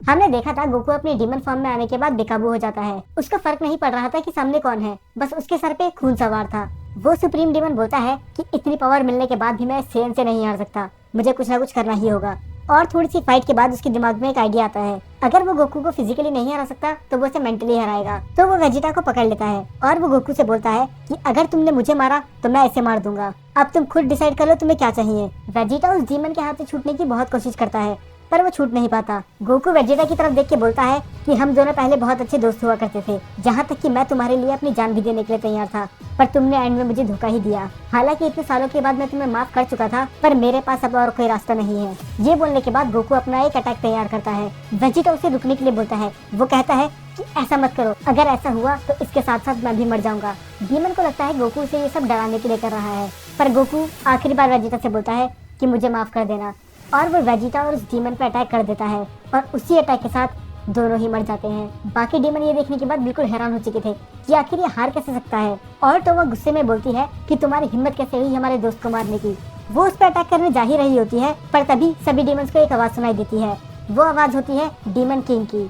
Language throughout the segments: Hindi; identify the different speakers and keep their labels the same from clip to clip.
Speaker 1: हमने देखा था गोकू अपने डीमन फॉर्म में आने के बाद बेकाबू हो जाता है। उसको फर्क नहीं पड़ रहा था कि सामने कौन है, बस उसके सर पे खून सवार था। वो सुप्रीम डीमन बोलता है कि इतनी पावर मिलने के बाद भी मैं सेन से नहीं हार सकता, मुझे कुछ ना कुछ करना ही होगा। और थोड़ी सी फाइट के बाद उसके दिमाग में एक आइडिया आता है, अगर वो गोकू को फिजिकली नहीं हरा सकता तो वो उसे मेंटली हराएगा। तो वो वेजिटा को पकड़ लेता है और वो गोकू से बोलता है कि अगर तुमने मुझे मारा तो मैं इसे मार दूंगा, अब तुम खुद डिसाइड कर लो तुम्हें क्या चाहिए। वेजिटा उस डीमन के हाथ से छूटने की बहुत कोशिश करता है पर वो छूट नहीं पाता। गोकू वेजिटा की तरफ देख के बोलता है कि हम दोनों पहले बहुत अच्छे दोस्त हुआ करते थे, जहाँ तक कि मैं तुम्हारे लिए अपनी जान भी देने के लिए तैयार था, पर तुमने एंड में मुझे धोखा ही दिया। हालांकि इतने सालों के बाद मैं तुम्हें माफ कर चुका था, पर मेरे पास अब और कोई रास्ता नहीं है। ये बोलने के बाद गोकू अपना एक अटैक तैयार करता है। वेजिटा उसे रुकने के लिए बोलता है। वो कहता है कि ऐसा मत करो, अगर ऐसा हुआ तो इसके साथ साथ मैं भी मर जाऊंगा। डीमन को लगता है गोकू से ये सब डराने के लिए कर रहा है, पर गोकू आखिरी बार वेजिटा से बोलता है कि मुझे माफ कर देना, और वो वेजिटा और उस डीमन पर अटैक कर देता है और उसी अटैक के साथ दोनों ही मर जाते हैं। बाकी डीमन ये देखने के बाद बिल्कुल हैरान हो चुके थे कि आखिर ये हार कैसे सकता है। और तो वो गुस्से में बोलती है कि तुम्हारी हिम्मत कैसे हुई हमारे दोस्त को मारने की। वो उस पर अटैक करने जा ही रही होती है, पर तभी सभी डीमंस को एक आवाज सुनाई देती है। वो आवाज होती है डीमन किंग की।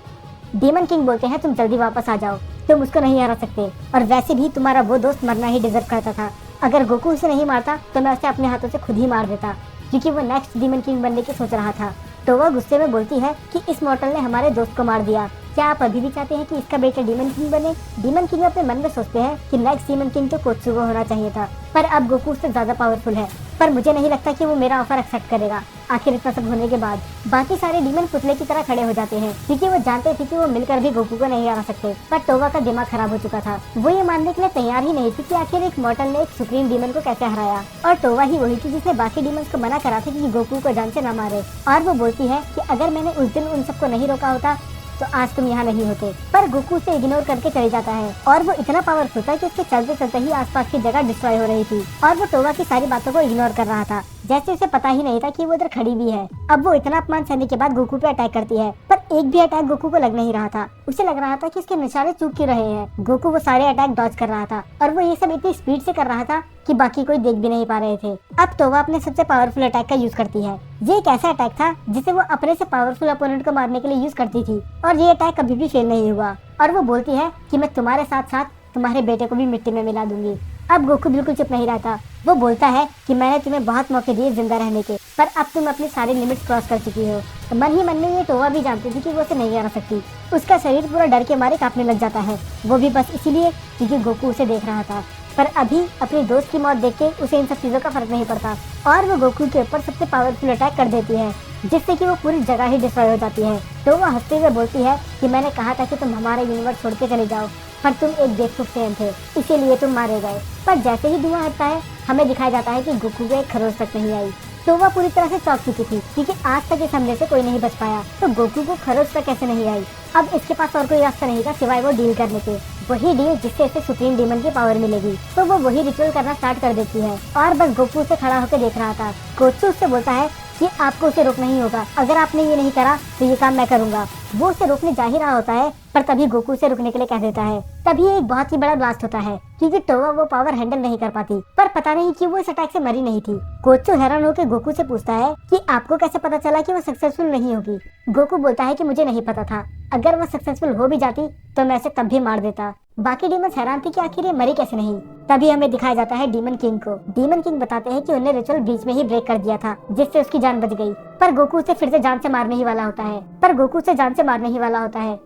Speaker 1: डीमन किंग बोलते हैं तुम जल्दी वापस आ जाओ, तुम उसको नहीं हरा सकते, और वैसे भी तुम्हारा वो दोस्त मरना ही डिजर्व करता था। अगर गोकू उसे नहीं मारता तो मैं उसे अपने हाथों से खुद ही मार देता, क्योंकि वो नेक्स्ट डीमन किंग बनने की सोच रहा था। तो वह गुस्से में बोलती है कि इस मॉर्टल ने हमारे दोस्त को मार दिया, क्या आप अभी भी चाहते हैं कि इसका बेटा डीमन किंग बने। डीमन किंग अपने मन में सोचते हैं कि नेक्स्ट डीमन किंग तो कोत्सुगो होना चाहिए था, पर अब गोकू उससे ज्यादा पावरफुल है, पर मुझे नहीं लगता कि वो मेरा ऑफर एक्सेप्ट करेगा। आखिर इतना सब होने के बाद बाकी सारे डीमन पुतले की तरह खड़े हो जाते हैं, क्योंकि वो जानते थे कि वो मिलकर भी गोकू को नहीं हरा सकते। पर टोवा का दिमाग खराब हो चुका था, वो ये मानने के लिए तैयार ही नहीं थी कि आखिर एक मॉर्टल ने एक सुप्रीम डीमन को कैसे हराया। और टोवा ही वही थी जिसने बाकी डीमंस को मना करा था कि गोकू को जान से न मारे। और वो बोलती है कि अगर मैंने उस दिन उन सबको नहीं रोका होता तो आज तुम यहाँ नहीं होते। पर गोकू से इग्नोर करके चले जाता है, और वो इतना पावरफुल था कि उसके चलते चलते ही आसपास की जगह डिस्ट्रॉय हो रही थी, और वो टोवा की सारी बातों को इग्नोर कर रहा था, जैसे उसे पता ही नहीं था कि वो उधर खड़ी भी है। अब वो इतना अपमान सहने के बाद गोकू पे अटैक करती है, पर एक भी अटैक गोकू को लग नहीं रहा था। उसे लग रहा था कि उसके निशाने चूक क्यों रहे हैं। गोकू वो सारे अटैक डॉज कर रहा था, और वो ये सब इतनी स्पीड से कर रहा था कि बाकी कोई देख भी नहीं पा रहे थे। अब टोवा अपने सबसे पावरफुल अटैक का यूज करती है। ये एक ऐसा अटैक था जिसे वो अपने से पावरफुल अपोनेंट को मारने के लिए यूज करती थी, और ये अटैक कभी भी फेल नहीं हुआ। और वो बोलती है कि मैं तुम्हारे साथ साथ तुम्हारे बेटे को भी मिट्टी में मिला दूंगी। अब गोकू बिल्कुल चुप नहीं रहता। वो बोलता है कि मैंने तुम्हें बहुत मौके दिए जिंदा रहने के, पर अब तुम अपनी सारी लिमिट्स क्रॉस कर चुकी हो। तो मन ही मन में ये टोवा भी जानती थी कि वो उसे नहीं हरा सकती। उसका शरीर पूरा डर के मारे कांपने लग जाता है, वो भी बस इसीलिए क्योंकि गोकू उसे देख रहा था। पर अभी अपनी दोस्त की मौत देख के उसे इन सब चीजों का फर्क नहीं पड़ता, और वो गोकू के ऊपर सबसे पावरफुल अटैक कर देती है, जिससे कि वो पूरी जगह ही डिस्ट्रॉय हो जाती है। तो वो हंसते हुए बोलती है कि मैंने कहा था कि तुम हमारा यूनिवर्स छोड़ के चले जाओ, पर तुम एक बेवकूफ फैन थे, इसीलिए तुम मारे गए। पर जैसे ही धुआं हटता है हमें दिखाया जाता है कि गोकू को एक खरोच तक नहीं आई। तो वह पूरी तरह से चौंक चुकी थी, क्योंकि आज तक इस हमले से कोई नहीं बच पाया, तो गोकू को खरोच तक कैसे नहीं आई। अब इसके पास और कोई रास्ता नहीं था सिवाय वो डील करने के, वही डील जिससे इसे सुप्रीम डीमन की पावर मिलेगी। तो वो वही रिचुअल करना स्टार्ट कर देती है, और बस गोकू से खड़ा होकर देख रहा था। कोत्सु उससे बोलता है कि आपको उसे रोकना ही होगा, अगर आपने ये नहीं करा तो ये काम मैं करूंगा। वो उसे रोकने जा ही रहा होता है, पर तभी गोकू उसे रुकने के लिए कह देता है। तभी एक बहुत ही बड़ा ब्लास्ट होता है, क्योंकि टोवा वो पावर हैंडल नहीं कर पाती, पर पता नहीं कि वो इस अटैक से मरी नहीं थी। कोत्सु हैरान होकर गोकू से पूछता है कि आपको कैसे पता चला कि वो सक्सेसफुल नहीं होगी। गोकू बोलता है कि मुझे नहीं पता था, अगर वो सक्सेसफुल हो भी जाती तो मैं उसे तब भी मार देता। बाकी डीमंस हैरान थे कि आखिर ये मरी कैसे नहीं। तभी हमें दिखाया जाता है डीमन किंग को। डीमन किंग बताते हैं कि उन्हें रिचुअल बीच में ही ब्रेक कर दिया था, जिससे उसकी जान बच गई। पर गोकू उसे फिर से जान से मारने ही वाला होता है,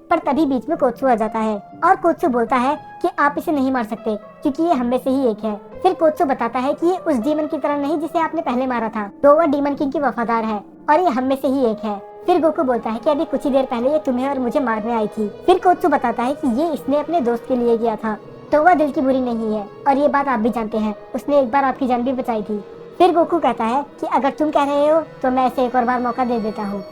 Speaker 1: पर तभी बीच में कोत्सु आ जाता है, और कोत्सु बोलता है कि आप इसे नहीं मार सकते क्योंकि ये हम में से ही एक है। फिर कोत्सु बताता है कि ये उस डीमन की तरह नहीं जिसे आपने पहले मारा था, तो वह डीमन किंग की वफादार है, और ये हम में से ही एक है। फिर गोकू बोलता है कि अभी कुछ ही देर पहले ये तुम्हें और मुझे मारने आई थी। फिर कोत्सु बताता है कि ये इसने अपने दोस्त के लिए किया था, तो वह दिल की बुरी नहीं है, और ये बात आप भी जानते हैं, उसने एक बार आपकी जान भी बचाई थी। फिर गोकू कहता है कि अगर तुम कह रहे हो तो मैं इसे एक और बार मौका दे देता हूँ।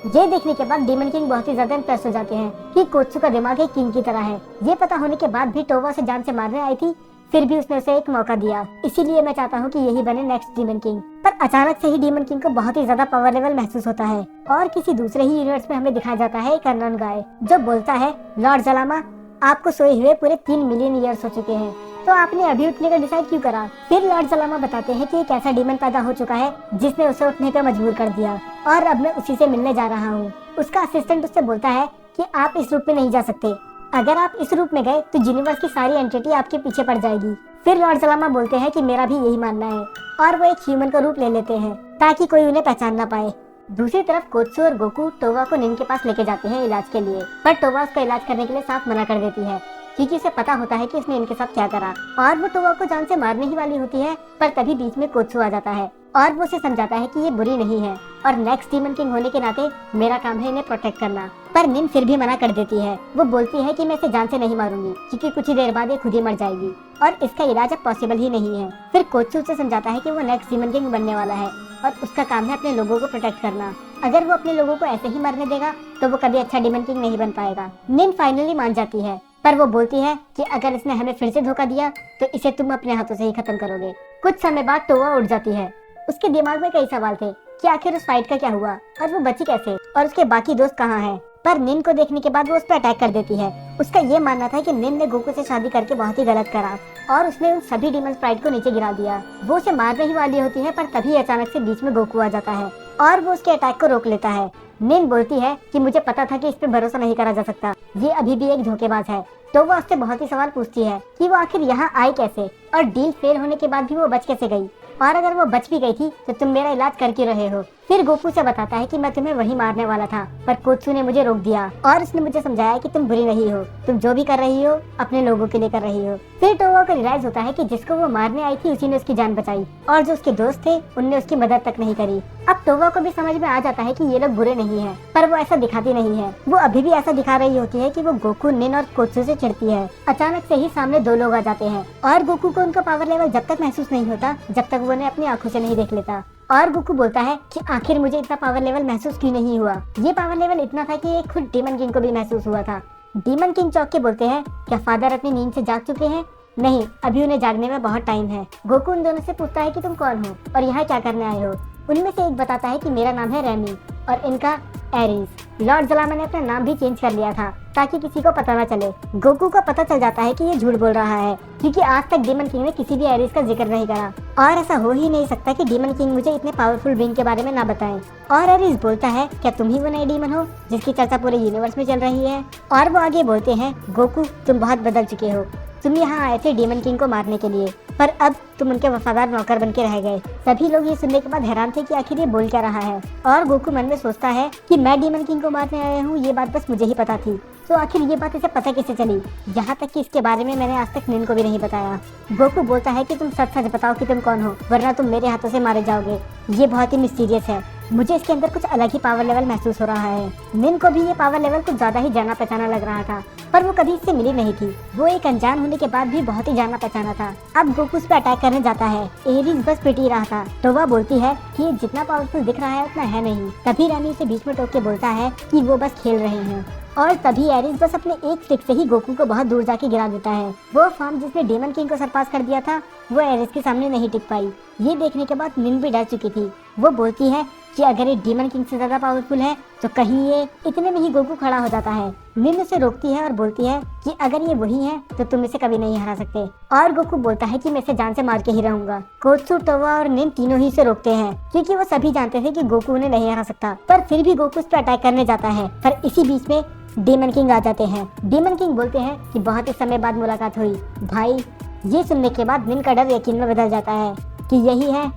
Speaker 1: ये देखने के बाद डीमन किंग बहुत ही ज्यादा इम्प्रेस हो जाते हैं कि कोत्सु का दिमाग एक किंग की तरह है। ये पता होने के बाद भी टोवा उसे जान से मारने आई थी, फिर भी उसने उसे एक मौका दिया, इसीलिए मैं चाहता हूँ कि यही बने नेक्स्ट डीमन किंग। पर अचानक से ही डीमन किंग को बहुत ही ज्यादा पावर लेवल महसूस होता है, और किसी दूसरे ही यूनिवर्स में हमें दिखाया जाता है एक अननोन गाय, जो बोलता है लॉर्ड जलामा, आपको सोए हुए पूरे 3 मिलियन ईयर्स हो चुके हैं, तो आपने अभी उठने का डिसाइड क्यों करा। फिर लॉर्ड जलामा बताते हैं कि एक ऐसा डीमन पैदा हो चुका है जिसने उसे उठने पर मजबूर कर दिया। और अब मैं उसी से मिलने जा रहा हूँ। उसका असिस्टेंट उससे बोलता है कि आप इस रूप में नहीं जा सकते, अगर आप इस रूप में गए तो यूनिवर्स की सारी एंटिटी आपके पीछे पड़ जाएगी। फिर लॉर्ड जलामा बोलते हैं कि मेरा भी यही मानना है, और वो एक ह्यूमन का रूप ले लेते हैं ताकि कोई उन्हें पहचान ना पाए। दूसरी तरफ कोत्सू और गोकू टोवा को निन के पास लेके जाते हैं इलाज के लिए, पर टोवा उसका इलाज करने के लिए साफ मना कर देती है क्योंकि उसे पता होता है कि उसने इनके साथ क्या करा, और वो टोवा को जान से मारने ही वाली होती है। पर तभी बीच में कोत्सू आ जाता है और वो उसे समझाता है कि ये बुरी नहीं है और नेक्स्ट डीमन किंग होने के नाते मेरा काम है इन्हें प्रोटेक्ट करना। पर निन फिर भी मना कर देती है। वो बोलती है कि मैं इसे जान से नहीं मारूंगी क्योंकि कुछ ही देर बाद ये खुद ही मर जाएगी और इसका इलाज अब पॉसिबल ही नहीं है। फिर कोत्सू उसे समझाता है कि वो नेक्स्ट डीमन किंग बनने वाला है और उसका काम है अपने लोगों को प्रोटेक्ट करना। अगर वो अपने लोगों को ऐसे ही मरने देगा तो वो कभी अच्छा डीमन किंग नहीं बन पाएगा। निन फाइनली मान जाती है, पर वो बोलती है कि अगर इसने हमें फिर से धोखा दिया तो इसे तुम अपने हाथों से ही खत्म करोगे। कुछ समय बाद टोवा उठ जाती है। उसके दिमाग में कई सवाल थे कि आखिर उस फाइट का क्या हुआ और वो बची कैसे और उसके बाकी दोस्त कहाँ हैं। पर निन को देखने के बाद वो उस पर अटैक कर देती है। उसका ये मानना था कि निन ने गोकू से शादी करके बहुत ही गलत करा और उसने उन सभी डीमन स्प्राइट को नीचे गिरा दिया। वो उसे मारने ही वाली होती है, पर तभी अचानक से बीच में गोकू आ जाता है और वो उसके अटैक को रोक लेता है। निन बोलती है कि मुझे पता था कि इस पे भरोसा नहीं करा जा सकता, ये अभी भी एक धोखेबाज है। तो वो उससे बहुत ही सवाल पूछती है कि वो आखिर यहाँ आई कैसे और डील फेल होने के बाद भी वो बच कैसे गई, और अगर वो बच भी गई थी तो तुम मेरा इलाज कर क्यों रहे हो। फिर गोकू से बताता है कि मैं तुम्हें वही मारने वाला था, पर कोत्सू ने मुझे रोक दिया और उसने मुझे समझाया कि तुम बुरी नहीं हो, तुम जो भी कर रही हो अपने लोगों के लिए कर रही हो। फिर टोवा को रियलाइज होता है कि जिसको वो मारने आई थी उसी ने उसकी जान बचाई और जो उसके दोस्त थे उनने उसकी मदद तक नहीं करी। अब टोवा को भी समझ में आ जाता है कि ये लोग बुरे नहीं है, पर वो ऐसा दिखाती नहीं है। वो अभी भी ऐसा दिखा रही होती है कि वो गोकू, निन और कोत्सू से चिढ़ती है। अचानक से ही सामने दो लोग आ जाते हैं और गोकू को उनका पावर लेवल जब तक महसूस नहीं होता जब तक वो उन्हें अपनी आंखों से नहीं देख लेता। और गोकू बोलता है कि आखिर मुझे इतना पावर लेवल महसूस क्यों नहीं हुआ। ये पावर लेवल इतना था कि ये खुद डीमन किंग को भी महसूस हुआ था। डीमन किंग चौंक के बोलते हैं, क्या फादर अपनी नींद से जाग चुके हैं? नहीं, अभी उन्हें जागने में बहुत टाइम है। गोकू उन दोनों से पूछता है कि तुम कौन हो और यहाँ क्या करने आए हो। उनमें से एक बताता है कि मेरा नाम है रेमी और इनका एरिस। लॉर्ड जलामा ने अपना नाम भी चेंज कर लिया था ताकि किसी को पता न चले। गोकू को पता चल जाता है कि ये झूठ बोल रहा है क्योंकि आज तक डीमन किंग ने किसी भी एरिस का जिक्र नहीं करा और ऐसा हो ही नहीं सकता कि डीमन किंग मुझे इतने पावरफुल बीइंग के बारे में ना बताएं। और एरिस बोलता है, क्या तुम ही वो नए डीमन हो जिसकी चर्चा पूरे यूनिवर्स में चल रही है? और वो आगे बोलते हैं, गोकू तुम बहुत बदल चुके हो, तुम यहाँ आए थे डीमन किंग को मारने के लिए, पर अब तुम उनके वफादार नौकर बन के रह गए। सभी लोग ये सुनने के बाद हैरान थे कि आखिर ये बोल क्या रहा है और गोकू मन में सोचता है कि मैं डीमन किंग को मारने आया हूँ, ये बात बस मुझे ही पता थी। तो आखिर ये बात इसे पता कैसे चली, यहाँ तक कि इसके बारे में मैंने आज तक निन को भी नहीं बताया। गोकू बोलता है कि तुम सच सच बताओ कि तुम कौन हो, वरना तुम मेरे हाथों से मारे जाओगे। ये बहुत ही मिस्टीरियस है, मुझे इसके अंदर कुछ अलग ही पावर लेवल महसूस हो रहा है। निन को भी ये पावर लेवल कुछ ज्यादा ही जाना पहचाना लग रहा था, पर वो कभी इससे मिली नहीं थी। वो एक अनजान होने के बाद भी बहुत ही जाना पहचाना था। अब गोकू उस पे अटैक करने जाता है। एरिस बस पिट ही रहा था। टोवा बोलती है कि ये जितना पावरफुल दिख रहा है उतना है नहीं। तभी रानी उसे बीच में टोक के बोलता है कि वो बस खेल रहे हैं और तभी एरिस बस अपने एक फ्लिक से ही गोकू को बहुत दूर जाके गिरा देता है। वो फॉर्म जिसने डीमन किंग को सरपास कर दिया था वो एरिस के सामने नहीं टिक पाई। ये देखने के बाद निन भी डर चुकी थी। वो बोलती है कि अगर ये डीमन किंग से ज्यादा पावरफुल है तो कहीं ये। इतने में ही गोकू खड़ा हो जाता है। निन उसे रोकती है और बोलती है कि अगर ये वही है तो तुम इसे कभी नहीं हरा सकते। और गोकू बोलता है कि मैं इसे जान से मार के ही रहूंगा। कोत्सू, टोवा और निन तीनों ही इसे रोकते हैं क्योंकि वो सभी जानते थे कि गोकू उन्हें नहीं हरा सकता, पर फिर भी गोकू उस पर अटैक करने जाता है। पर इसी बीच में डीमन किंग आ जाते हैं। डीमन किंग बोलते हैं कि बहुत ही समय बाद मुलाकात हुई भाई। ये सुनने के बाद निन का डर यकीन में बदल जाता है कि यही है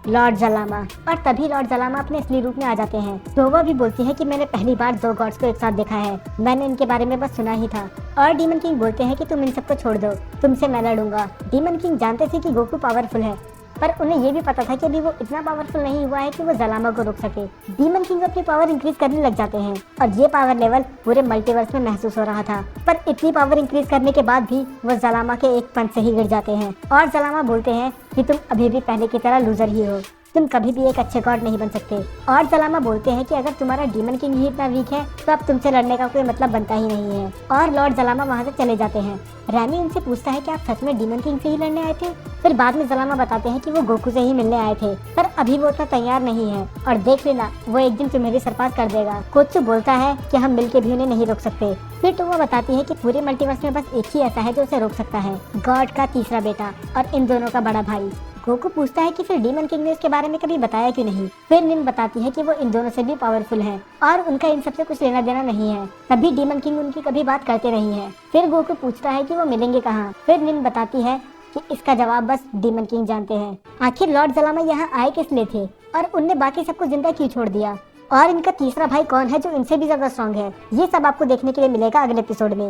Speaker 1: लॉर्ड जलामा। और तभी लॉर्ड जलामा अपने असली रूप में आ जाते हैं। टोवा भी बोलती है कि मैंने पहली बार दो गॉड्स को एक साथ देखा है, मैंने इनके बारे में बस सुना ही था। और डीमन किंग बोलते हैं कि तुम इन सबको छोड़ दो, तुमसे मैं लड़ूंगा। डीमन किंग जानते थे कि गोकू पावरफुल है, पर उन्हें ये भी पता था कि अभी वो इतना पावरफुल नहीं हुआ है कि वो जलामा को रोक सके। डीमन किंग अपनी पावर इंक्रीज करने लग जाते हैं और ये पावर लेवल पूरे मल्टीवर्स में महसूस हो रहा था। पर इतनी पावर इंक्रीज करने के बाद भी वो जलामा के एक पंच से ही गिर जाते हैं। और जलामा बोलते हैं कि तुम अभी भी पहले की तरह लूजर ही हो, तुम कभी भी एक अच्छे गॉड नहीं बन सकते। और जलामा बोलते हैं कि अगर तुम्हारा डीमन किंग ही इतना वीक है तो अब तुमसे लड़ने का कोई मतलब बनता ही नहीं है। और लॉर्ड जलामा वहाँ से चले जाते हैं। रैमी उनसे पूछता है कि आप सच में डीमन किंग से ही लड़ने आए थे? फिर बाद में जलामा बताते हैं कि वो गोकू से ही मिलने आए थे, पर अभी वो उतना तैयार नहीं है और देख लेना वो एक दिन तुम्हें भी सरपास कर देगा। कोत्सू बोलता है कि हम मिलके भी उन्हें नहीं रोक सकते। फिर टोवा बताती है कि पूरे मल्टीवर्स में बस एक ही ऐसा है जो उसे रोक सकता है, गॉड का तीसरा बेटा और इन दोनों का बड़ा भाई। गोकू पूछता है कि फिर डीमन किंग ने इसके बारे में कभी बताया क्यों नहीं। फिर निन बताती है कि वो इन दोनों से भी पावरफुल है और उनका इन सबसे कुछ लेना देना नहीं है, तभी डीमन किंग उनकी कभी बात करते नहीं है। फिर गोकू पूछता है कि वो मिलेंगे कहाँ। फिर निन बताती है कि इसका जवाब बस डीमन किंग जानते हैं। आखिर लॉर्ड ज़लामा यहाँ आए किस लिए थे और उनने बाकी सबको जिंदा क्यों छोड़ दिया, और इनका तीसरा भाई कौन है जो इनसे भी ज्यादा स्ट्रॉन्ग है, ये सब आपको देखने के लिए मिलेगा अगले एपिसोड में।